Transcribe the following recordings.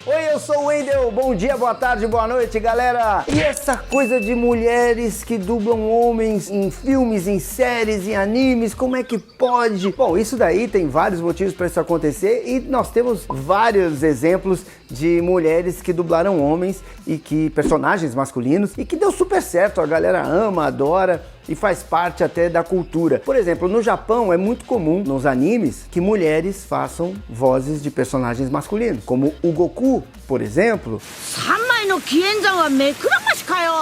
Oi, eu sou o Wendel, bom dia, boa tarde, boa noite, galera! E essa coisa de mulheres que dublam homens em filmes, em séries, em animes, como é que pode? Bom, isso daí tem vários motivos para isso acontecer e nós temos vários exemplos de mulheres que dublaram homens e que personagens masculinos e que deu super certo, a galera ama, adora e faz parte até da cultura. Por exemplo, no Japão é muito comum nos animes que mulheres façam vozes de personagens masculinos, como o Goku, por exemplo,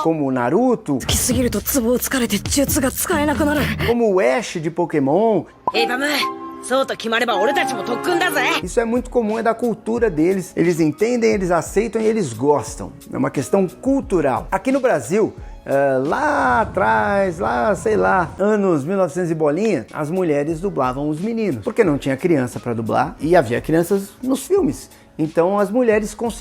como o Naruto, como o Ash de Pokémon. Isso é muito comum, é da cultura deles. Eles entendem, eles aceitam e eles gostam. É uma questão cultural. Aqui no Brasil, lá atrás, sei lá, anos 1900 e bolinha, as mulheres dublavam os meninos, porque não tinha criança para dublar e havia crianças nos filmes. Então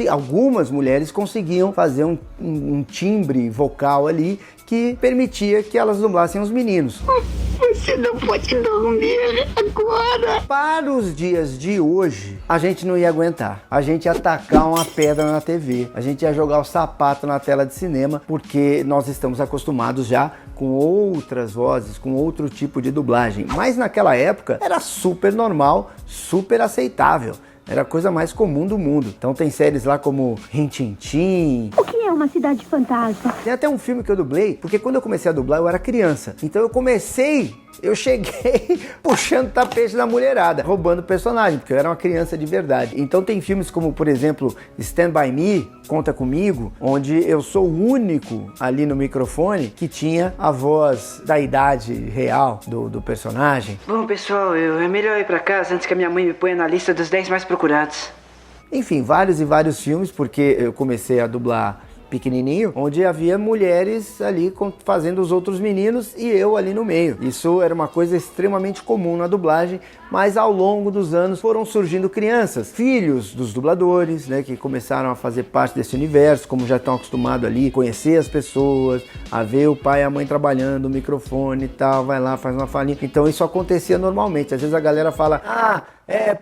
algumas mulheres conseguiam fazer um timbre vocal ali que permitia que elas dublassem os meninos. Você não pode dormir agora. Para os dias de hoje, a gente não ia aguentar. A gente ia tacar uma pedra na TV, a gente ia jogar o sapato na tela de cinema, porque nós estamos acostumados já com outras vozes, com outro tipo de dublagem. Mas naquela época era super normal, super aceitável. Era a coisa mais comum do mundo. Então tem séries lá como Rin Tin Tin. O que é uma cidade fantasma? Tem até um filme que eu dublei, porque quando eu comecei a dublar eu era criança. Então eu cheguei puxando tapete da mulherada, roubando personagem, porque eu era uma criança de verdade. Então tem filmes como, por exemplo, Stand By Me, Conta Comigo, onde eu sou o único ali no microfone que tinha a voz da idade real do personagem. Bom, pessoal, é melhor ir pra casa antes que a minha mãe me ponha na lista dos 10 mais procurados. Enfim, vários e vários filmes, porque eu comecei a dublar pequenininho, onde havia mulheres ali fazendo os outros meninos e eu ali no meio. Isso era uma coisa extremamente comum na dublagem, mas ao longo dos anos foram surgindo crianças, filhos dos dubladores, né, que começaram a fazer parte desse universo, como já estão acostumados ali, conhecer as pessoas, a ver o pai e a mãe trabalhando, o microfone e tal, vai lá, faz uma falinha. Então isso acontecia normalmente. Às vezes a galera fala,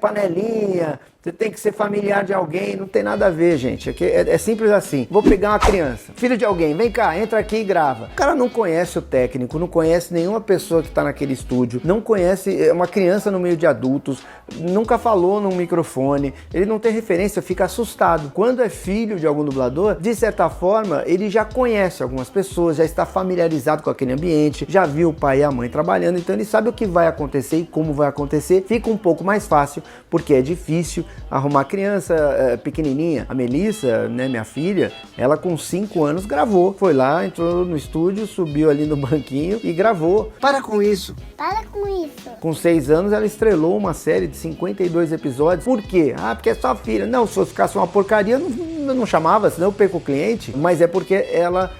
panelinha, você tem que ser familiar de alguém, não tem nada a ver, gente. É simples assim. Vou pegar uma criança, filho de alguém, vem cá, entra aqui e grava. O cara não conhece o técnico, não conhece nenhuma pessoa que está naquele estúdio, não conhece uma criança no meio de adultos, nunca falou num microfone, ele não tem referência, fica assustado. Quando é filho de algum dublador, de certa forma, ele já conhece algumas pessoas, já está familiarizado com aquele ambiente, já viu o pai e a mãe trabalhando, então ele sabe o que vai acontecer e como vai acontecer. Fica um pouco mais fácil, porque é difícil arrumar criança pequenininha. A Melissa, né, minha filha, ela com 5 anos gravou. Foi lá, entrou no estúdio, subiu ali no banquinho e gravou. Para com isso. Para com isso. Com 6 anos ela estrelou uma série de 52 episódios. Por quê? Porque é sua filha. Não, se fosse ficasse uma porcaria, eu não chamava, senão eu perco o cliente. Mas é porque ela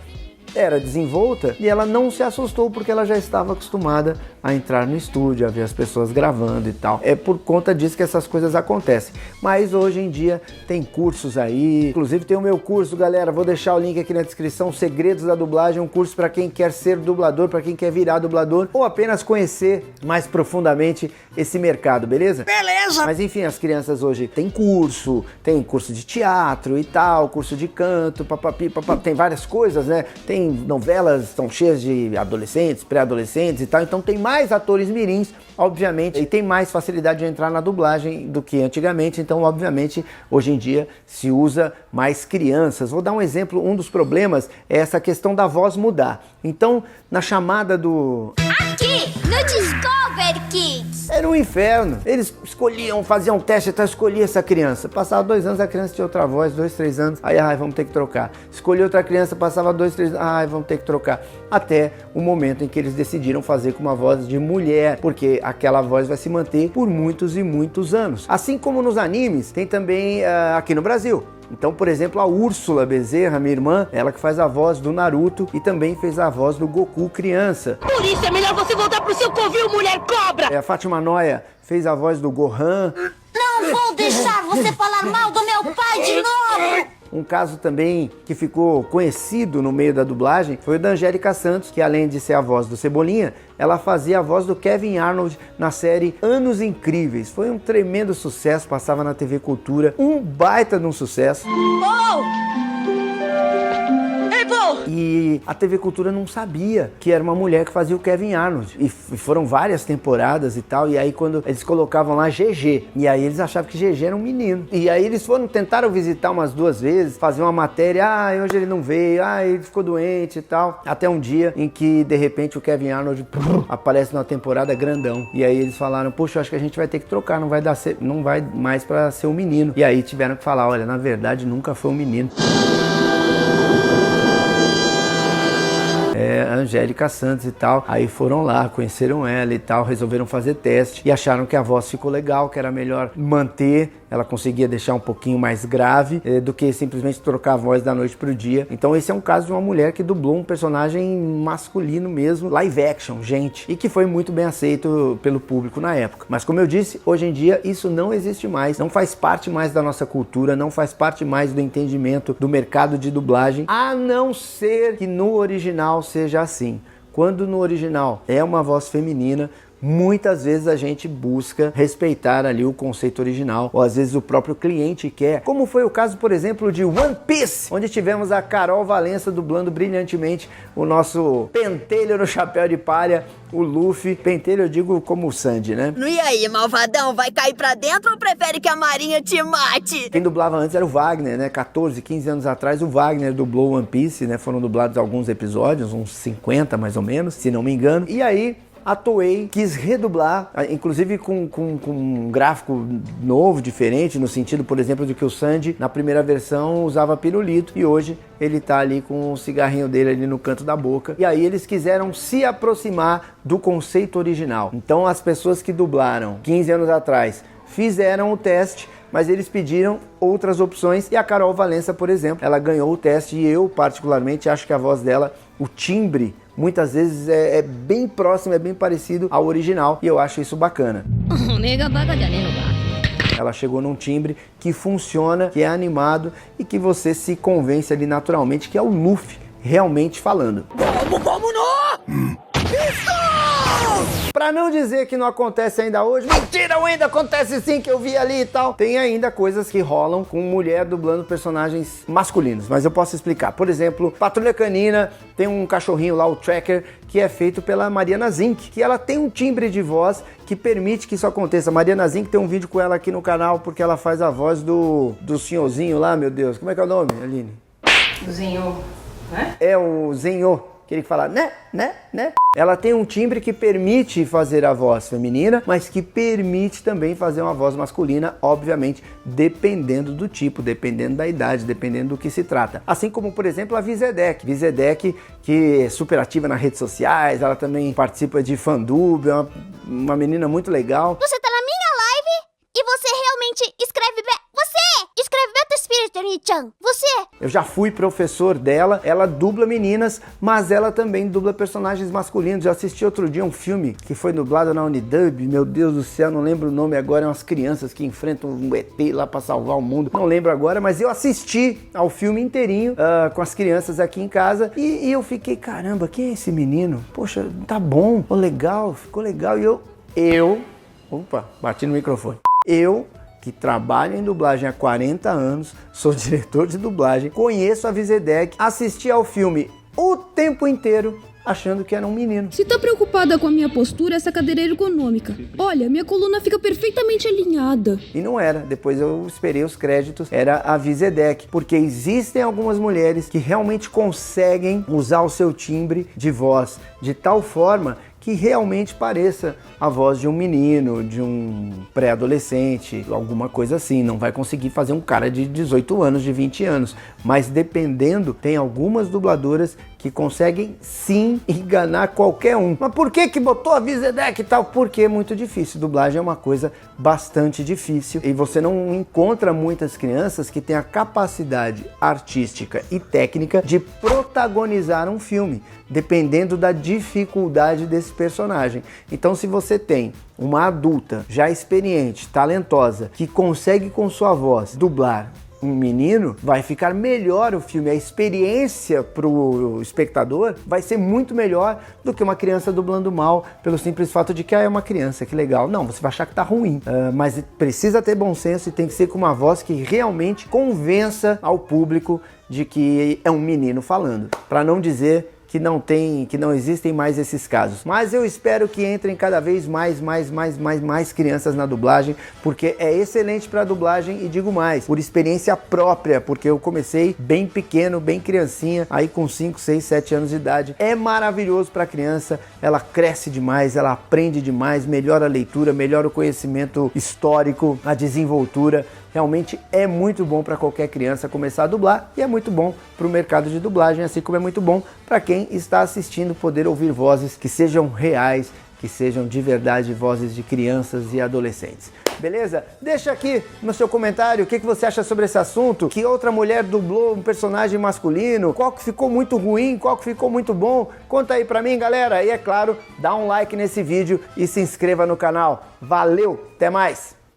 era desenvolta e ela não se assustou porque ela já estava acostumada a entrar no estúdio, a ver as pessoas gravando e tal. É por conta disso que essas coisas acontecem. Mas hoje em dia tem cursos aí, inclusive tem o meu curso, galera, vou deixar o link aqui na descrição, Segredos da Dublagem, um curso para quem quer ser dublador, para quem quer virar dublador ou apenas conhecer mais profundamente esse mercado, beleza? Beleza! Mas enfim, as crianças hoje tem curso de teatro e tal, curso de canto, tem várias coisas, né? Tem novelas, estão cheias de adolescentes, pré-adolescentes e tal, então tem mais atores mirins, obviamente, e tem mais facilidade de entrar na dublagem do que antigamente, então obviamente hoje em dia se usa mais crianças. Vou dar um exemplo, um dos problemas é essa questão da voz mudar. Então, na chamada do... Aqui, no Discover Kids. Era um inferno. Eles escolhiam, faziam um teste, então escolhia essa criança. Passava 2 anos, a criança tinha outra voz, 2, 3 anos, aí vamos ter que trocar. Escolhi outra criança, passava 2, 3 anos, vamos ter que trocar. Até o momento em que eles decidiram fazer com uma voz de mulher, porque aquela voz vai se manter por muitos e muitos anos. Assim como nos animes, tem também aqui no Brasil. Então, por exemplo, a Úrsula Bezerra, minha irmã, ela que faz a voz do Naruto e também fez a voz do Goku criança. Por isso é melhor você voltar pro seu covil, mulher cobra! A Fátima Noia fez a voz do Gohan. Não vou deixar você falar mal do meu pai de novo! Um caso também que ficou conhecido no meio da dublagem foi o da Angélica Santos, que além de ser a voz do Cebolinha, ela fazia a voz do Kevin Arnold na série Anos Incríveis. Foi um tremendo sucesso, passava na TV Cultura, um baita de um sucesso. E a TV Cultura não sabia que era uma mulher que fazia o Kevin Arnold. E foram várias temporadas e tal. E aí quando eles colocavam lá GG, e aí eles achavam que GG era um menino. E aí eles tentaram visitar umas 2 vezes, fazer uma matéria, hoje ele não veio, ele ficou doente e tal. Até um dia em que de repente o Kevin Arnold aparece numa temporada grandão. E aí eles falaram, poxa, acho que a gente vai ter que trocar, não vai mais pra ser um menino. E aí tiveram que falar, olha, na verdade nunca foi um menino. Angélica Santos e tal, aí foram lá, conheceram ela e tal, resolveram fazer teste e acharam que a voz ficou legal, que era melhor manter, ela conseguia deixar um pouquinho mais grave do que simplesmente trocar a voz da noite pro dia. Então esse é um caso de uma mulher que dublou um personagem masculino mesmo, live action, gente, e que foi muito bem aceito pelo público na época. Mas como eu disse, hoje em dia isso não existe mais, não faz parte mais da nossa cultura, não faz parte mais do entendimento do mercado de dublagem, a não ser que no original seja assim. Quando no original é uma voz feminina, muitas vezes a gente busca respeitar ali o conceito original, ou às vezes o próprio cliente quer, como foi o caso, por exemplo, de One Piece, onde tivemos a Carol Valença dublando brilhantemente o nosso pentelho no chapéu de palha, o Luffy. Pentelho eu digo como o Sandy, né? E aí, malvadão, vai cair pra dentro ou prefere que a Marinha te mate? Quem dublava antes era o Wagner, né? 14, 15 anos atrás o Wagner dublou One Piece, né? Foram dublados alguns episódios, uns 50 mais ou menos, se não me engano. E aí a Toei quis redublar, inclusive com um gráfico novo, diferente, no sentido, por exemplo, de que o Sandy, na primeira versão, usava pirulito e hoje ele tá ali com o cigarrinho dele ali no canto da boca. E aí eles quiseram se aproximar do conceito original. Então as pessoas que dublaram 15 anos atrás fizeram o teste, mas eles pediram outras opções e a Carol Valença, por exemplo, ela ganhou o teste e eu, particularmente, acho que a voz dela, o timbre, muitas vezes é bem próximo, é bem parecido ao original e eu acho isso bacana. Ela chegou num timbre que funciona, que é animado e que você se convence ali naturalmente que é o Luffy realmente falando. Vamos não! Pra não dizer que não acontece ainda hoje, mentira, ainda acontece sim, que eu vi ali e tal. Tem ainda coisas que rolam com mulher dublando personagens masculinos, mas eu posso explicar. Por exemplo, Patrulha Canina tem um cachorrinho lá, o Tracker, que é feito pela Mariana Zink, que ela tem um timbre de voz que permite que isso aconteça. A Mariana Zink tem um vídeo com ela aqui no canal, porque ela faz a voz do senhorzinho lá, meu Deus. Como é que é o nome, Aline? O Zenho, né? É o Zenho. Aquele que fala, né. Ela tem um timbre que permite fazer a voz feminina, mas que permite também fazer uma voz masculina, obviamente, dependendo do tipo, dependendo da idade, dependendo do que se trata. Assim como, por exemplo, a Vizedec. Vizedec, que é super ativa nas redes sociais, ela também participa de fandub, é uma menina muito legal. Você tá na minha live e você realmente escreve Você escreve Beto Espírito, Nichan. Você. Eu já fui professor dela, ela dubla meninas, mas ela também dubla personagens masculinos. Eu assisti outro dia um filme que foi dublado na Unidub, meu Deus do céu, não lembro o nome agora, é umas crianças que enfrentam um ET lá pra salvar o mundo, não lembro agora, mas eu assisti ao filme inteirinho com as crianças aqui em casa e eu fiquei, caramba, quem é esse menino? Poxa, tá bom, legal, ficou legal. E opa, bati no microfone. Eu, que trabalho em dublagem há 40 anos, sou diretor de dublagem, conheço a Vizedec, assisti ao filme o tempo inteiro achando que era um menino. Se tá preocupada com a minha postura, essa cadeira é ergonômica. Olha, minha coluna fica perfeitamente alinhada. E não era, depois eu esperei os créditos, era a Vizedec, porque existem algumas mulheres que realmente conseguem usar o seu timbre de voz de tal forma que realmente pareça a voz de um menino, de um pré-adolescente, alguma coisa assim. Não vai conseguir fazer um cara de 18 anos, de 20 anos. Mas dependendo, tem algumas dubladoras que conseguem sim enganar qualquer um. Mas por que botou a Vizedec e tal? Porque é muito difícil. Dublagem é uma coisa bastante difícil e você não encontra muitas crianças que têm a capacidade artística e técnica de protagonizar um filme, dependendo da dificuldade desse personagem. Então, se você tem uma adulta já experiente, talentosa, que consegue com sua voz dublar um menino, vai ficar melhor o filme. A experiência pro espectador vai ser muito melhor do que uma criança dublando mal, pelo simples fato de que é uma criança, que legal. Não, você vai achar que tá ruim. Mas precisa ter bom senso e tem que ser com uma voz que realmente convença ao público de que é um menino falando. Para não dizer que não existem mais esses casos. Mas eu espero que entrem cada vez mais crianças na dublagem, porque é excelente para dublagem e digo mais, por experiência própria, porque eu comecei bem pequeno, bem criancinha, aí com 5, 6, 7 anos de idade. É maravilhoso para a criança, ela cresce demais, ela aprende demais, melhora a leitura, melhora o conhecimento histórico, a desenvoltura. Realmente é muito bom para qualquer criança começar a dublar e é muito bom para o mercado de dublagem, assim como é muito bom para quem está assistindo poder ouvir vozes que sejam reais, que sejam de verdade vozes de crianças e adolescentes. Beleza? Deixa aqui no seu comentário o que você acha sobre esse assunto, que outra mulher dublou um personagem masculino, qual que ficou muito ruim, qual que ficou muito bom. Conta aí pra mim, galera. E é claro, dá um like nesse vídeo e se inscreva no canal. Valeu, até mais!